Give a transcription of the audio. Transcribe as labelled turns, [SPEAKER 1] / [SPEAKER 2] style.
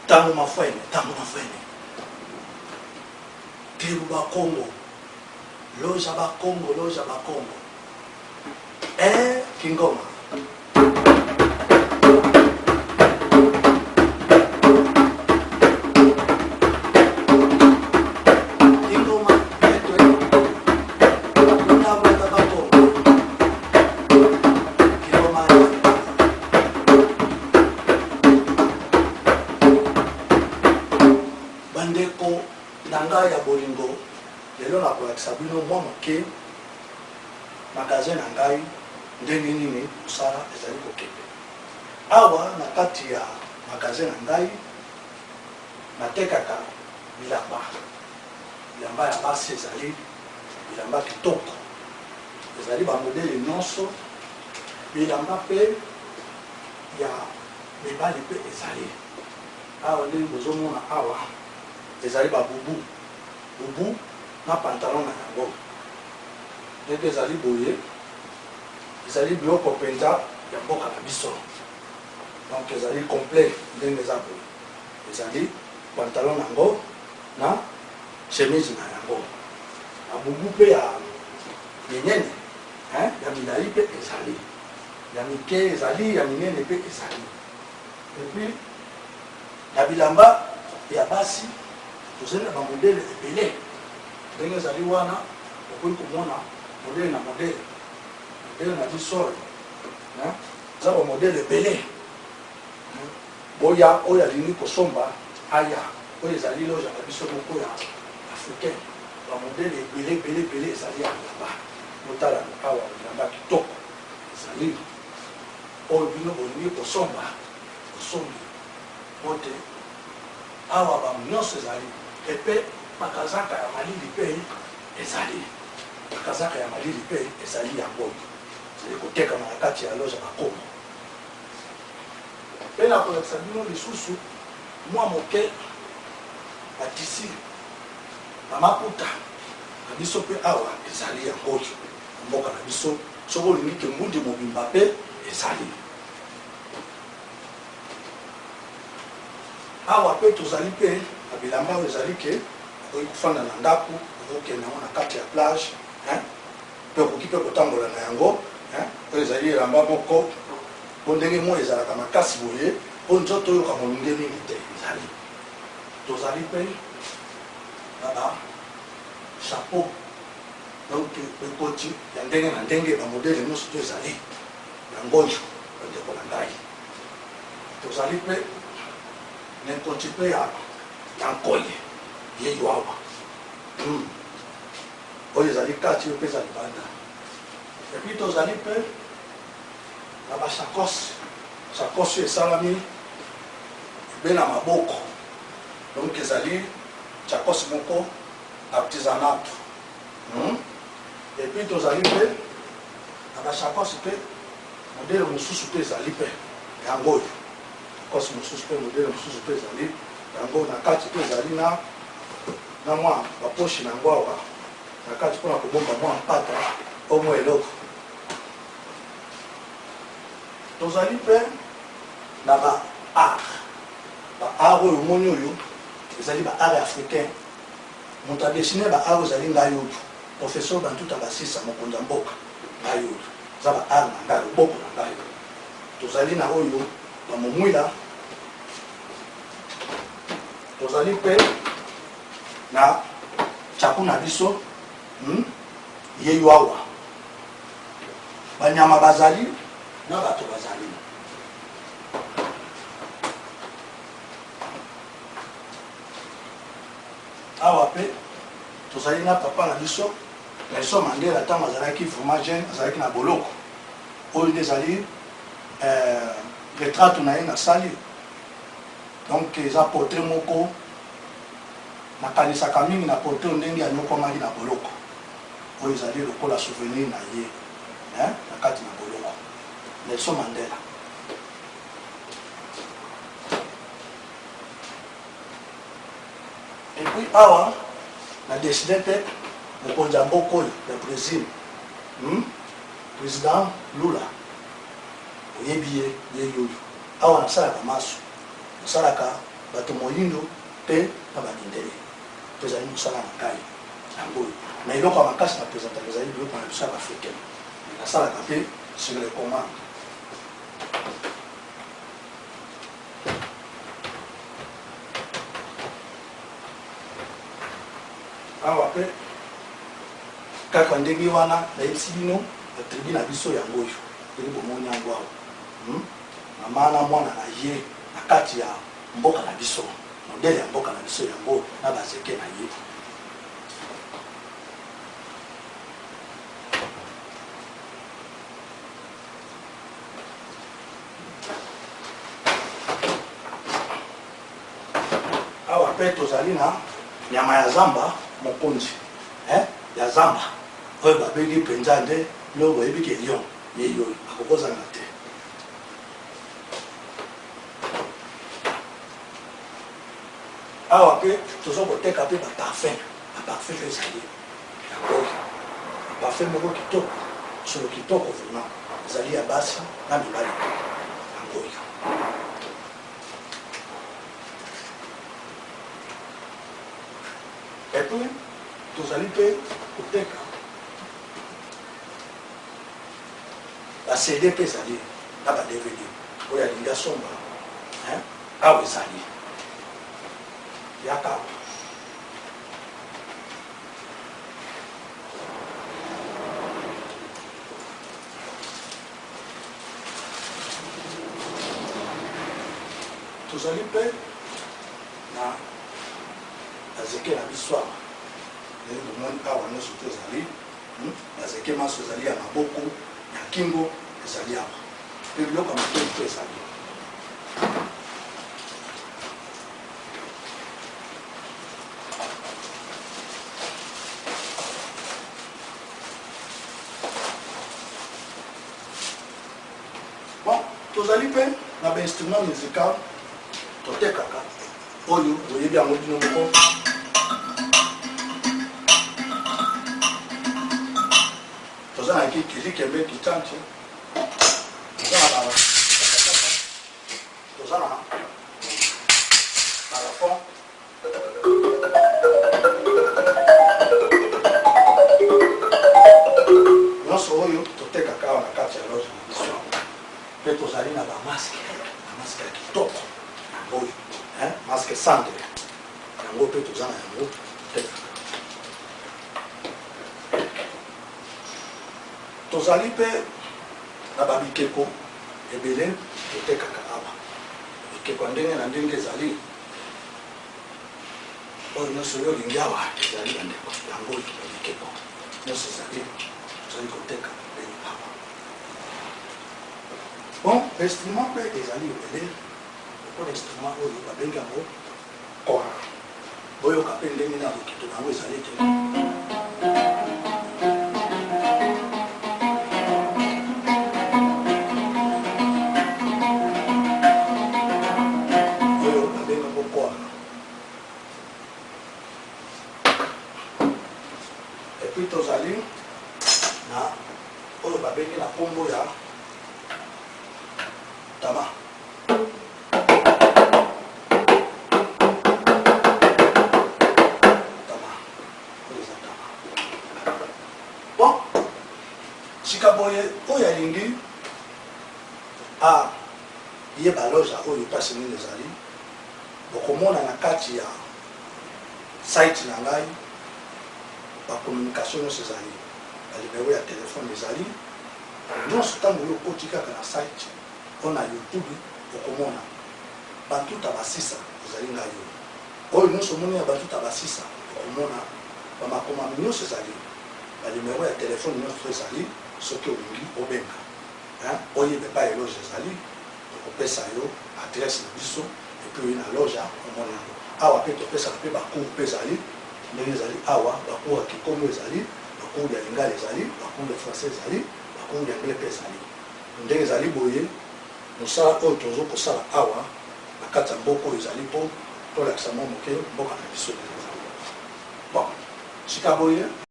[SPEAKER 1] Tango mafwene. Tribu ba Congo. Loja ba Congo. Kingoma. Bandeko nanga ya bolingo lelo na kolakisa bino mwa moke magasin na ngai ndenge nini kosala ezali kokende awa na kati ya magasin na ngai natekaka bilamba ya basi ezali bilamba kitoko ezali bamodele nyonso bilamba mpe ya mibali mpe ezali awa ndenge bozomona awa ezali babubu na pantalon na yango ndenge ezali boye ezali biloko mpenza ya mboka na biso donc ezali complet ndenge eza boye ezali pantalon nango na chemise na yango babubu mpe ya minene ya milai mpe ezali ya mike ezali ya minene mpe ezali epuis na bilamba ya basi tozali na bamodele ebele ndenge ezali wana okoki komona modele na modele na biso eza bamodele ebele boya oyo alingi kosomba aya oyo ezali loja na biso moko ya africain bamodele ebele ezali ya bilamba motala awa bilamba kitoko ezali oyo bino bolingi kosomba kosombi ote awa banyonso ezali epe makazaka ya malili mpe ezali makazaka ya malili mpe ezali yango ezali kotekama na kati ya loja bakomo mpe na kolakisa bino lisusu mwa moke batisi na maputa na biso mpe awa ezali yango mboka na biso soki olingi ke ngundi mobimba mpe ezali awa mpe tozali mpe na bilamba oyo ezali ke okoki kofanda na ndako okokende yango na kati ya plage mpe okoki mpe kotambola na yango oyo ezali elamba moko po ndenge moi ezalaka makasi boye po nzoto oyoka molunge mingi te ezali tozali mpe na ba chapeau donc ekoti ya ndenge na ndenge bamodele nyonso to ezali yango oyo bandeko na ngai tozali mpe n'importe pe ya nkoye yeyo awa oyo ezali kati oyo mpe ezali banda epuis tozali mpe na bashakose oyo esalami ebe na maboko donc ezali shakose moko artisanate epuis tozali mpe na bashakose mpe modele mosusu mpe ezali mpe yango oyo kosi mosusu mpe modele mosusu mpe ezali yango na kati mpe ezali na mwa baposhi na yango awa na kati mpona kobomba mwa mpata omo eloko tozali mpe na baart oyo omoni oyo ezali baart africain moto adesine baart oyo ezali ngai oyo professeur bantuta basisa mokonzi ya mboka ngai oyo eza baart na ngai loboko na ngai tozali na oyo bamomwila tozali mpe na chaku na biso yeyo awa banyama bazali na bato bazali awa mpe tozali na papa na biso Nelson Mandela ntango azalaki vraiment jeune azalaki na boloko oyo nde ezali retraite na ye nasali donc eza portrait moko nakanisaka mingi na portrait ndenge anyokwamaki na boloko oyo ezali lokola souvenir na ye na kati na boloko Nelson Mandela epuis awa na desine mpe mokonzi ya mboka oyo ya Brésil président Lula oyebi ye yeyoyo awa nasalaka maso nasalaka bato moyindo mpe na bandindele mpe ezali mosala na ngai yango oyo na eloko ya makasi na présentaka ezali biloko na biso ya baafricaine nasalaka mpe sur les commandes. Awa mpe kaka ndenge wana nayebisi bino batribu na biso yango oyo eli bomoni yango awa mama na mwana na ye na kati ya mboka na biso modele ya mboka na biso yango na bazeke na ye. Awa mpe tozali na nyama ya zamba mokonzi ya zamba oyo babengi mpenza nde lo boyebiki lion yeyo akokozanga te. Awa mpe toza koteka mpe baparfum baparfum mpe ezali yango baparfum moko kitoko solo kitoko vraiment ezali ya basi na mibali yango oyo. Epuis tozali mpe koteka bacd mpe ezali na badvd oyo alingi asomba awa ezali yaka tozali mpe na bazeke na biso awa ndenge bomoni awa nyonso to ezali bazeke maso ezali ya maboko ya kingo ezali awa mpe biloko ya matoi to ezali. Bon, tozali mpe na bainstrument musical totekaka oyo boyebi yango bino moko toza na kilikembe kitanti toza na balafon nyonso oyo totekaka awa na kati ya loge na biso mpe tozali na bamaske ya kitoko yango oyo maske sandre yango mpe toza na yango totekaka. Tozali mpe na babikeko ebele totekaka awa bikeko ya ndenge na ndenge ezali oyo nyonso oyo olingi awa ezali bandeko yango oyo babikeko nyonso ezali tozali koteka ndenge awa. Bon, instrument mpe ezali ebele lokola instrument oyo babengi yango kora boyoka mpe ndenge na bokito yango ezali te tozali na oyo babengi na kombo ya tama oyo eza tama. Bon sika boye oyo alingi ye baloja oyo mpasi nini ezali bokomona na kati ya site na ngai bacommunication nyonso ezali balibero ya telefone ezali nyonso ntango oyo okoti kaka na site mpo na youtube okomona bantuta basisa ezali ngai oyo nyonso omoni ya bantuta basisa okomona bamakomami nyonso ezali balibero ya telefone nyonso ezali soki olingi obenga oyeba epai eloge ezali okopesa yo adresse na biso epui oyi na loge omona yango awa mpe topesaka mpe bacour mpe ezali ndenge ezali awa bacour ya kikomo ezali bacour ya lingala ezali bacour ya français ezali bacour ya anglais mpe ezali ndenge ezali boye mosala oyo tozo kosala awa na kati ya mboka oyo ezali mpo tolakisa mwa moke mboka na biso. Bon sika boye